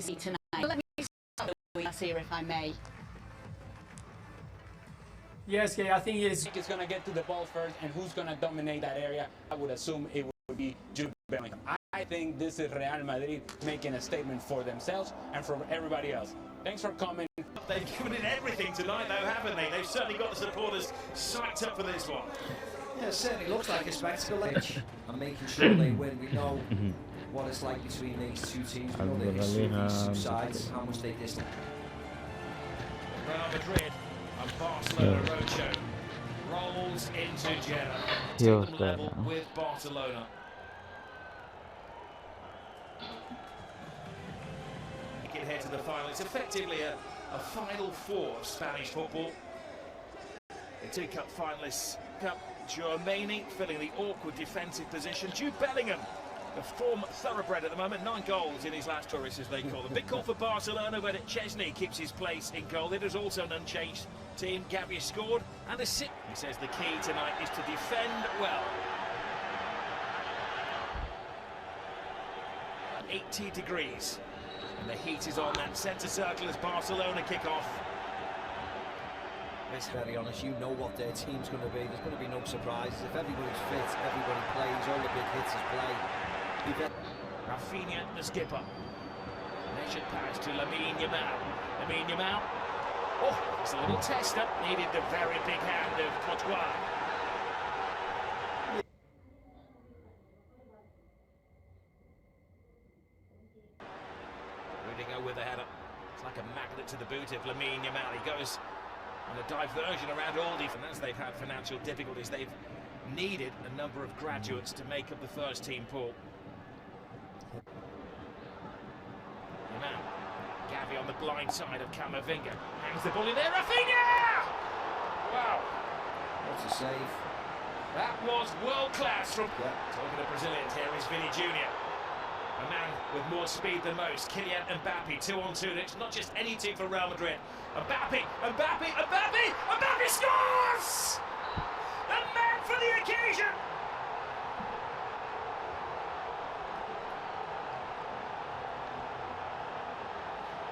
see tonight. Let me start with here, if I may. Yes, Kay, I think It's going to get to the ball first, and who's going to dominate that area? I would assume it would be Jude Bellingham. I think this is Real Madrid making a statement for themselves and for everybody else. Thanks for coming. They've given it everything tonight, though, haven't they? They've certainly got the supporters psyched up for this one. Yeah, it certainly looks like a spectacle. And making sure they win. We know what it's like between these two teams. We know the history of these two sides and how much they dislike. Real Madrid and Barcelona roadshow rolls into Jeddah. Take them level with Barcelona. Get here to the final. It's effectively a final four of Spanish football. The two cup finalists, Tchouaméni filling the awkward defensive position. Jude Bellingham, the form thoroughbred at the moment, 9 goals in his last tourist, as they call them. Big call for Barcelona, but Chesney keeps his place in goal. It is also an unchanged team. Gavi scored and he says the key tonight is to defend well. 80 degrees. And the heat is on that centre circle as Barcelona kick off. Let's be very honest, you know what their team's going to be. There's going to be no surprises. If everybody's fit, everybody plays, all the big hitters play. Rafinha, the skipper. Measured pass to Lamine Yamal. Lamine Yamal. Oh, it's a little tester. Needed the very big hand of Courtois. Rudiger with a header. It's like a magnet to the boot of Lamine Yamal. He goes on a diversion around all defenders. They've had financial difficulties. They've needed a number of graduates to make up the first team pool. Yamal. Gavi on the blind side of Camavinga. Hangs the ball in there. Rafinha! Wow. What's a save? That was world class from... Talking of Brazilians, here is Vini Jr. A man with more speed than most. Kylian Mbappe, 2-on-2. It's not just any team for Real Madrid. Mbappe scores! A man for the occasion!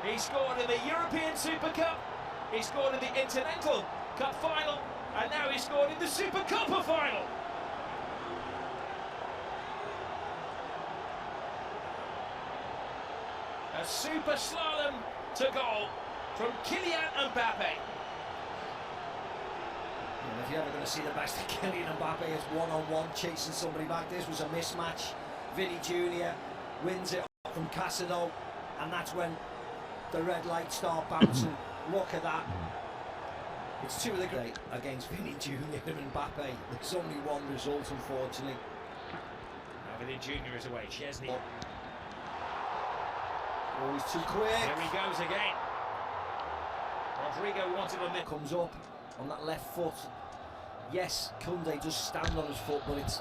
He scored in the European Super Cup, he scored in the Intercontinental Cup final, and now he scored in the Super Copa final. A super slalom to goal from Kylian Mbappe. And if you're ever going to see the best of Kylian Mbappe, it's one-on-one chasing somebody back. This was a mismatch. Vini Jr. wins it from Casado, and that's when the red lights start bouncing. Look at that. It's two of the great against Vini Jr. and Mbappe. There's only one result, unfortunately. Now Vini Jr. is away. Chesney. Oh, he's too quick. Here he goes again. Rodrigo wanted on this. Comes up on that left foot. Yes, Koundé does stand on his foot, but it's...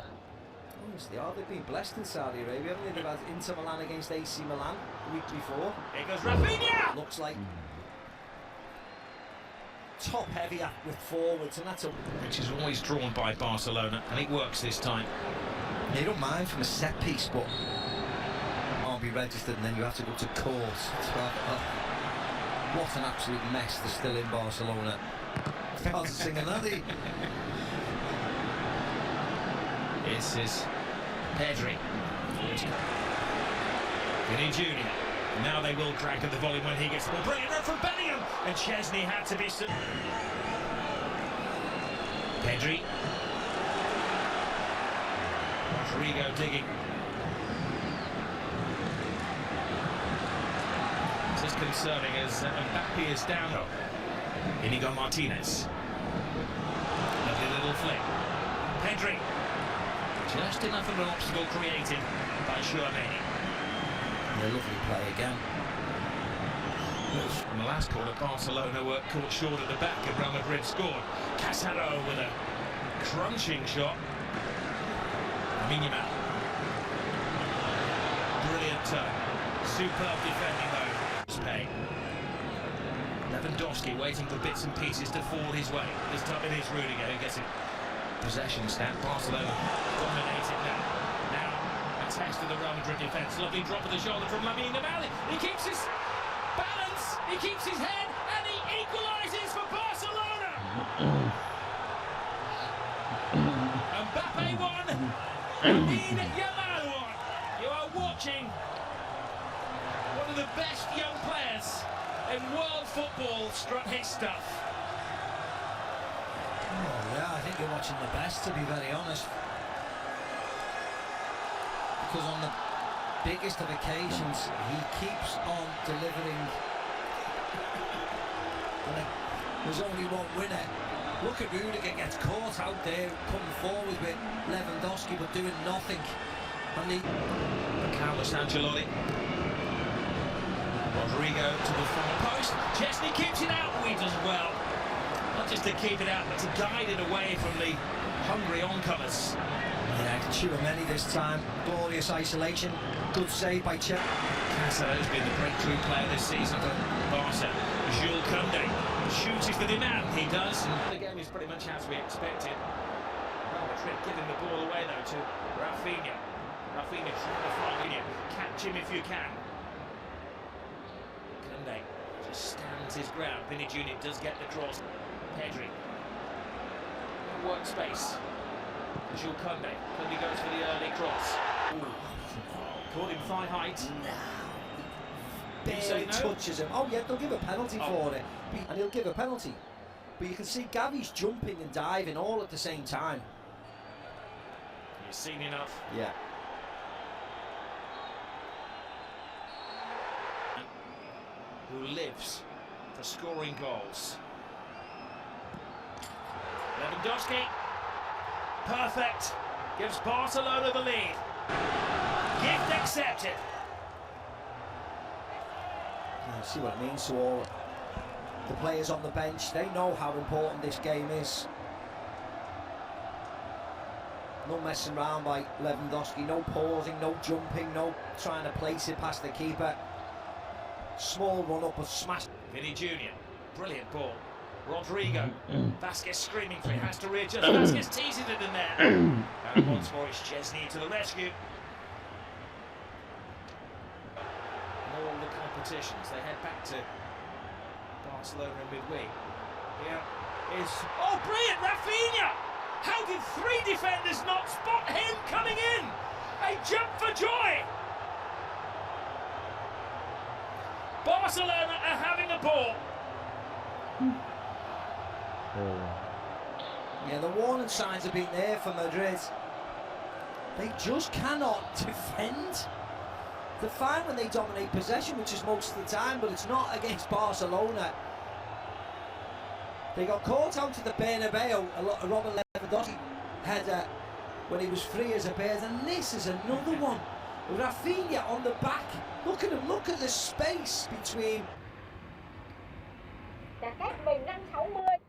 Honestly, they've been blessed in Saudi Arabia, haven't they? They've had Inter Milan against AC Milan the week before. Here goes Rafinha! Looks like top heavy with forwards, and that's a... Which is always drawn by Barcelona, and it works this time. They don't mind from a set piece, but can't be registered, and then you have to go to court. What an absolute mess they're still in Barcelona. Can't sing another. This is Pedri. Vini Jr. Now they will crack at the volume when he gets the ball. Brilliant run from Bellingham, and Chesney had to be... Pedri. Rodrigo digging. This is concerning as Mbappe is down. Inigo Martinez. Lovely little flick. Pedri. Just enough of an obstacle created by Tchouaméni. A lovely play again. In the last quarter, Barcelona were caught short at the back and Real Madrid scored. Casado with a crunching shot. Lamine Yamal. Brilliant turn. Superb defending though. Spain. Lewandowski waiting for bits and pieces to fall his way. This time it is Rudiger who gets it. Possession stat. Barcelona dominated now. Now test of the Real Madrid defence. Lovely drop of the shoulder from Lamine Yamal. He keeps his balance, he keeps his head, and he equalises for Barcelona. Mbappe won, Lamine Yamal won. You are watching one of the best young players in world football strut his stuff. Oh, yeah, I think you're watching the best, to be very honest. Because on the biggest of occasions, he keeps on delivering. There's only one winner. Look at Rudiger, gets caught out there, coming forward with Lewandowski, but doing nothing. And the Carlos Ancelotti. Rodrigo to the far post. Chesney keeps it out. He does well. Not just to keep it out, but to guide it away from the hungry oncomers. yeah, Tchouaméni this time, glorious isolation, good save by Chelsea. Casero's been the breakthrough player this season for Barca. Jules Koundé shoots his the demand, he does. The game is pretty much as we expected. Real Madrid giving the ball away though to Rafinha. Rafinha trying to find Rafinha. Catch him if you can. Koundé just stands his ground. Vinny Jr. does get the cross. Pedri. Work space. Jules Koundé. Koundé goes for the early cross. Caught him thigh height. Barely touches him. Oh yeah, they'll give a penalty for it, and he'll give a penalty. But you can see Gavi's jumping and diving all at the same time. You've seen enough. Yeah. Who lives for scoring goals. Lewandowski, perfect, gives Barcelona the lead. Gift accepted. You see what I mean? So all the players on the bench, they know how important this game is. No messing around by Lewandowski, no pausing, no jumping, no trying to place it past the keeper. Small run up, but smash. Vinny Jr., brilliant ball. Rodrigo, Vasquez screaming for it, has to readjust. Vasquez teasing it in there. And once more it's Chesney to the rescue. In all the competitions, they head back to Barcelona in midweek. Here is, oh brilliant, Rafinha! How did three defenders not spot him coming in? A jump for joy! Barcelona are having the ball. Yeah, the warning signs have been there for Madrid. They just cannot defend. They're fine when they dominate possession, which is most of the time, but it's not against Barcelona. They got caught out to the Bernabeu, a Robert Lewandowski header when he was free as a bird, and this is another one. Rafinha on the back. Look at him, look at the space between. Cả các 1560